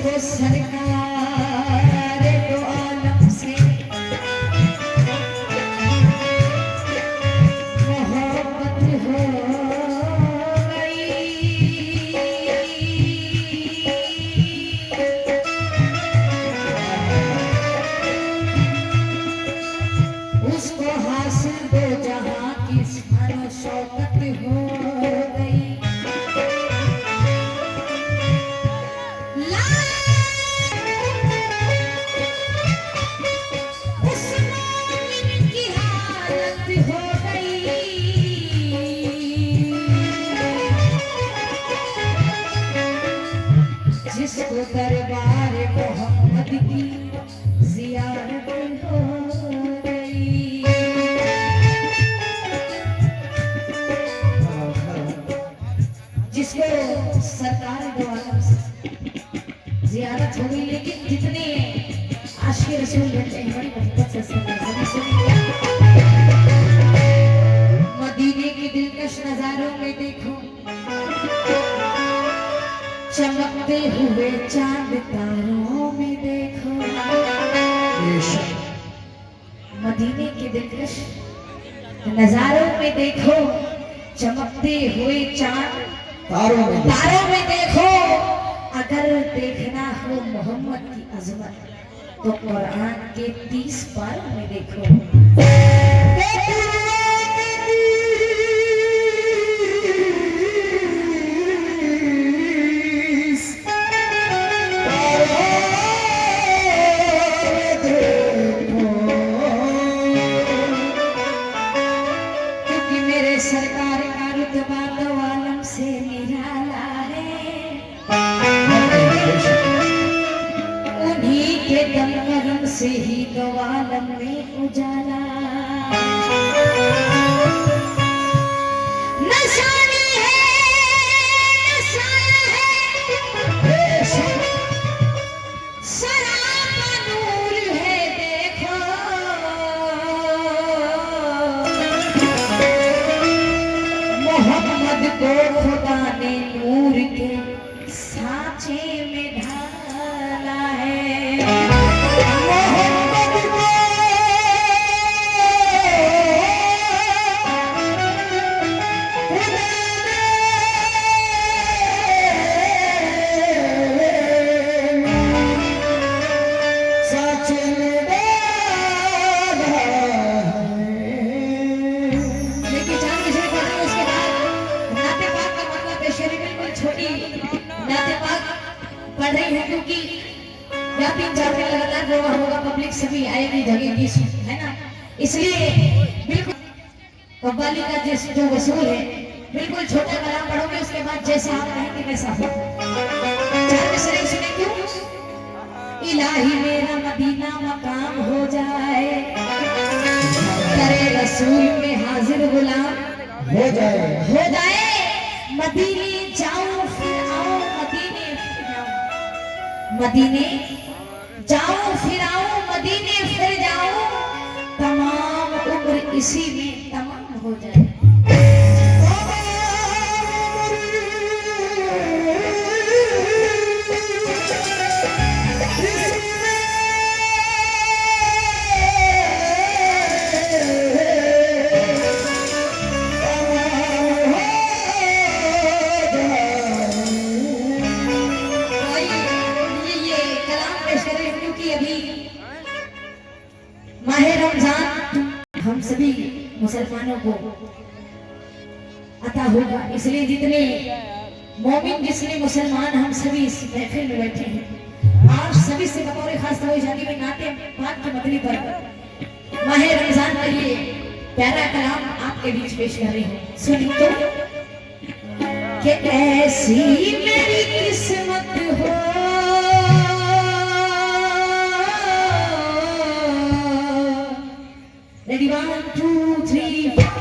जिसको सरकार दो आलम से मोहब्बत हो गई, उसको हासिल दो जहां की शान शौकत हो गई। जिसको दरबार मोहम्मद की ज़ियारत हो गई, जिसको सरकार दो आलम से ज़ियारत हो गई। लेकिन जितने आशिक़ रसूल बैठे हैं बड़ी मोहब्बत से सुनिए। मदीने के दिलकश नज़ारों में देखो, चमकते हुए चांद तारों में देखो। मदीने के दिलकश नजारों में देखो, चमकते हुए चांद तारों में देखो। अगर देखना हो मोहम्मद की अजमत तो कुरान के 30 पारों में देखो। सरकार का रुतबा दो आलम से निराला है, उन्हीं के दम करम से ही दो आलम में उजाला। निशानी है, निशाना है, सरापा नूर है देखो। मोहम्मद को खुदा ने नूर के सांचे में ढाला है। मोहम्मद को सांचे में डाला है। लेकिन जान किसी ने पढ़ा उसके बाद नाते पाक का मतलब बेशरी बिल्कुल छोटी नाते पाक पढ़ रही है, क्योंकि या 3-4 दिन लगातार रोगा होगा, पब्लिक सभी आएगी जगेगी, है ना। इसलिए बिल्कुल कव्वाली का जो वसूल है बिल्कुल छोटा कलाम पढ़ोगे, उसके बाद जैसा आप कहेंगे वैसा हो। 4 मिसरे सुने क्यों? इलाही मेरा मदीना मकाम हो जाए, करे रसूल में हाजिर गुलाम हो जाए। मदीने जाऊं फिर आऊं, मदीने फिर आऊं, मदीने जाऊं फिर आऊं, मदीने फिर जाऊं, तमाम उम्र इसी में तमाम हो जाए। माहे रमजान हम सभी मुसलमानों को अता होगा, इसलिए जितने मोमिन जितने मुसलमान हम सभी इस महफिल में बैठे हैं, आज सभी से बतौर खास तौर शादी में नाते पाक की मतली पर माहे रमजान का ये प्यारा कलाम आपके बीच पेश कर रही हूँ। सुन तो कि ऐसी मेरी किस्मत हो, ready 1 2 3 4।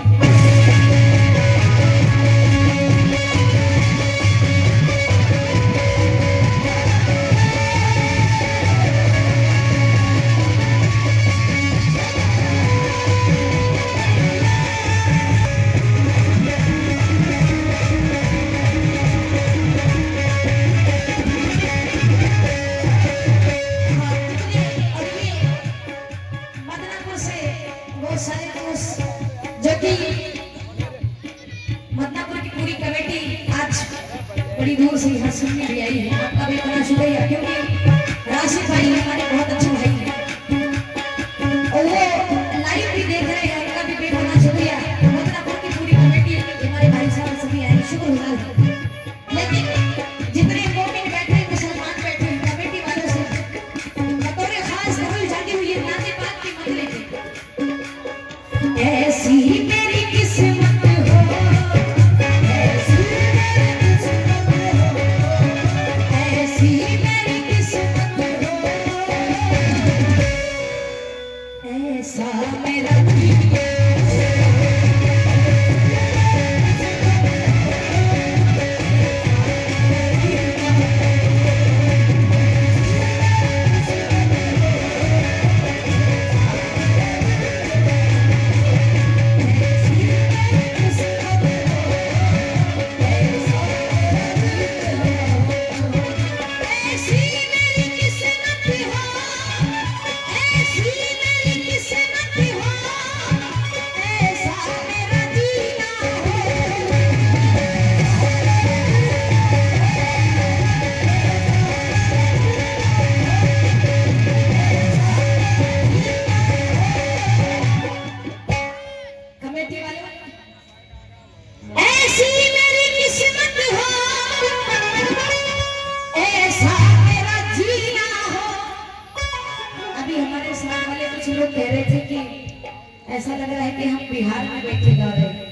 ऐसा लग रहा है कि हम बिहार में बैठे गा रहे हैं।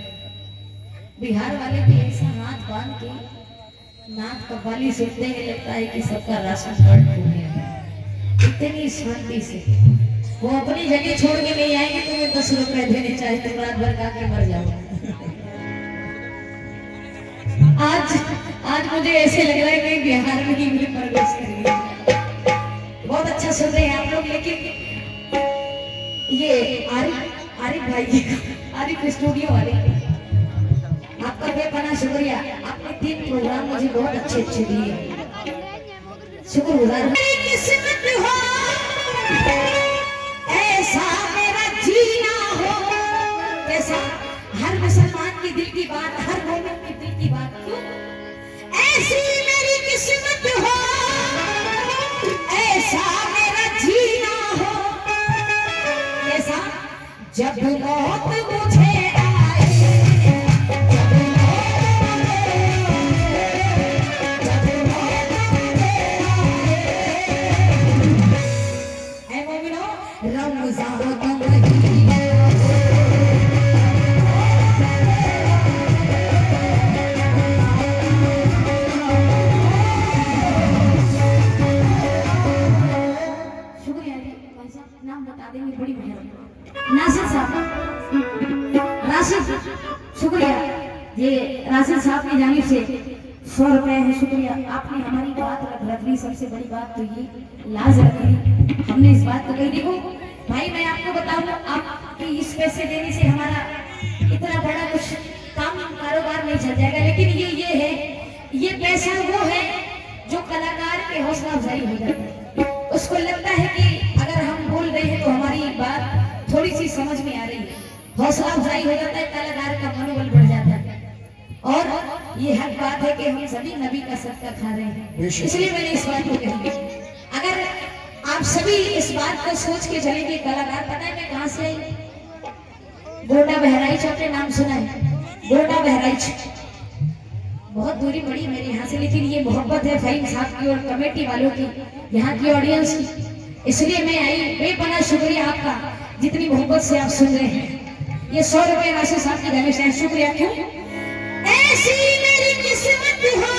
बिहार वाले भी ऐसा हाथ बांध के नाक कव्वाली सुनते हैं, लगता है कि सबका राशन कार्ड खो गया है। इतनी शांति से वो अपनी जगह छोड़ के नहीं आएंगे, तुम्हें 10 रुपए देने चाहे तुम रात भर गा के मर जाओ। आज मुझे ऐसे लग रहा है कि बिहार में ही मुझे प्रवेश करेंगे। बहुत अच्छा सुन रहे हैं आप लोग, लेकिन ये आरिफ भाई आरिफ स्टूडियो वाले, आपका बेपनाह शुक्रिया। आपने 3 प्रोग्राम मुझे बहुत अच्छे दिए, शुक्रगुजार। किस्मत हो ऐसा मेरा जीना हो, ऐसा हर मुसलमान की दिल की बात, हर मोमिन की दिल की बात, क्यों ऐसी मेरी किस्मत हो, ऐसा मेरा जीना हो, ऐसा जब मौत मुझे आए, जब मौत मुझे आए, ऐ मोमिनो रमज़ान का महीना बड़ी मेहरबानी। नासिर साहब, राशिद शुक्रिया। ये राशिद साहब की जानिब से 100 रुपए है, शुक्रिया। आपने हमारी बात रख ली। सबसे बड़ी बात तो ये लाज रखी, हमने इस बात को कही। देखो भाई, मैं आपको बताऊं, आपके इस पैसे देने से हमारा इतना बड़ा कुछ काम कारोबार नहीं चल जाएगा, लेकिन ये है, ये पैसा वो है जो कलाकार के हौसला अफजाई हो जाता है। उसको लगता है कि अगर हम बोल रहे हैं तो हमारी बात थोड़ी सी समझ में आ रही है, हौसला अफजाई हो जाता है, कलाकार का मनोबल बढ़ जाता है। और ये हक बात है कि हम सभी नबी का सदका खा रहे हैं, इसलिए मैंने इस बात को कही। अगर आप सभी इस बात को सोच के चलेंगे, कलाकार, पता है मैं कहाँ से आई? गोंडा बहराइच, आपने नाम सुना है? गोंडा बहराइच बहुत दूरी पड़ी मेरे यहाँ से, लेकिन ये मोहब्बत है फहीम साहब की और कमेटी वालों की, यहाँ की ऑडियंस की, इसलिए मैं आई। बेपनाह शुक्रिया आपका, जितनी मोहब्बत से आप सुन रहे हैं। ये 100 रुपए राशि साहब की जानिब से शुक्रिया। क्यों ऐसी मेरी किस्मत हो,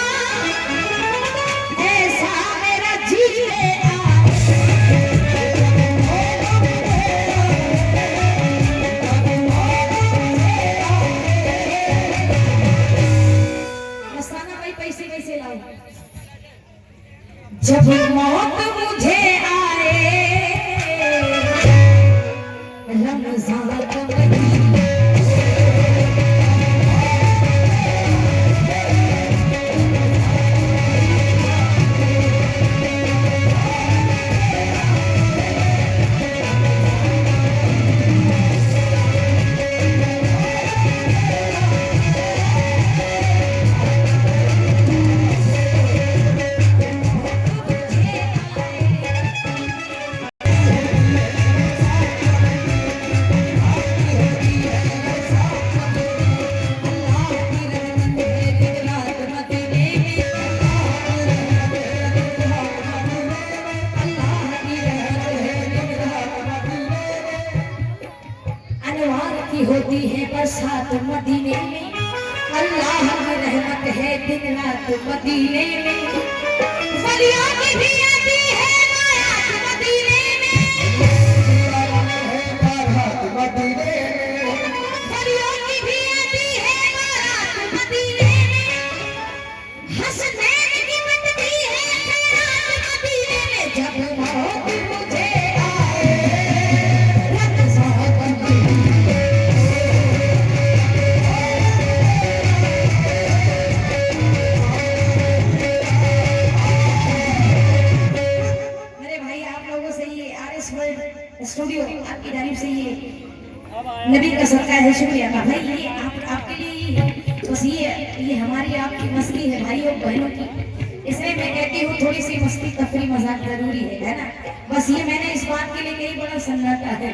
ऐसा मेरा जीने जब मौत मुझे आए, रमज़ान का महीना होती है बरसात मदीने में, अल्लाह की रहमत है दिन रात मदीने में, वलियों की भी आती है बारात मदीने में, वलियों की भी आती है बारात मदीने में, हसनैन की बनती है खैरात मदीने में, जब मौत मुझे स्टूडियो आपकी जानिब से ये नबी का सदका है, शुक्रिया का भाई। ये आपके लिए बस ये हमारी आपकी मस्ती है भाई और बहनों की, इसलिए मैं कहती हूँ थोड़ी सी मस्ती तफरी मजाक जरूरी है ना। बस ये मैंने इस बात के लिए कई बड़ा सन्नाटा है,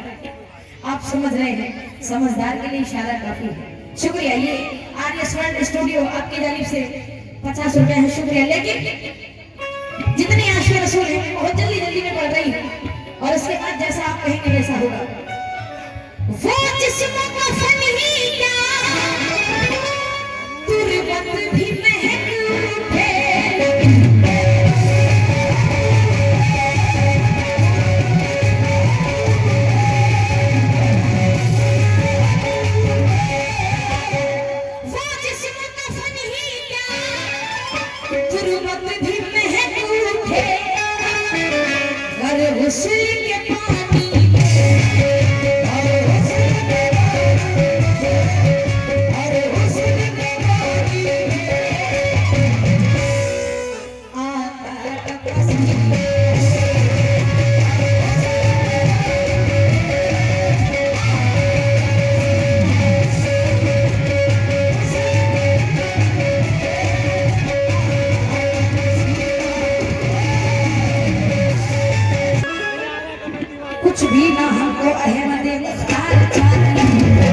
आप समझ रहे हैं, समझदार के लिए इशारा काफी है। शुक्रिया। ये आर्य स्टूडियो आपकी जानिब से 50 रुपए है, शुक्रिया। लेकिन जितनी आशिक रसूल है मैं बहुत जल्दी में बढ़ रही हूँ, और उसके बाद जैसा आप कहेंगे वैसा होगा। वो हर हुस्न के पानी में, हर हुस्न के पानी में, हर हुस्न के पानी में आता तपस्या। कुछ भी ना हमको अहमद मुख्तार चाहिए,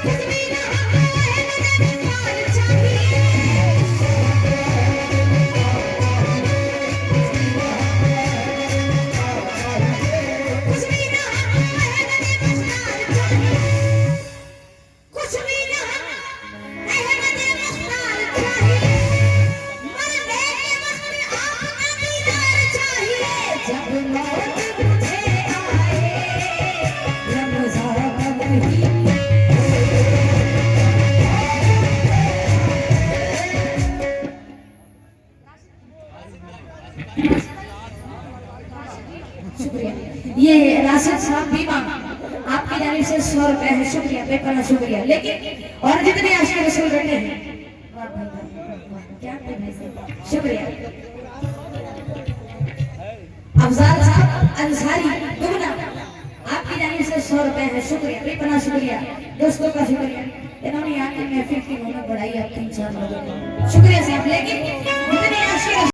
कुछ भी ना हमको अहमद मुख्तार चाहिए, कुछ भी ना हमको अहमद मुख्तार चाहिए, कुछ भी ना हमको अहमद मुख्तार चाहिए। जब मौत मुझे आए रमज़ान महीने, शुक्रिया। ये राशिद साहब बीमा आपकी जानिब से 100 रुपए है, शुक्रिया, बेपना शुक्रिया। लेकिन और जितने आशिक रसूल बैठे हैं, वाह भाई वाह, क्या भाई साहब, शुक्रिया। अफजाल साहब अंसारी दुगना आपकी जानिब से 100 रुपए है, शुक्रिया, बेपना शुक्रिया। दोस्तों का शुक्रिया, इन्होंने आके महफिल की रौनक बढ़ाई आप 3-4 लोगों को, शुक्रिया साहब। लेकिन जितने आशिक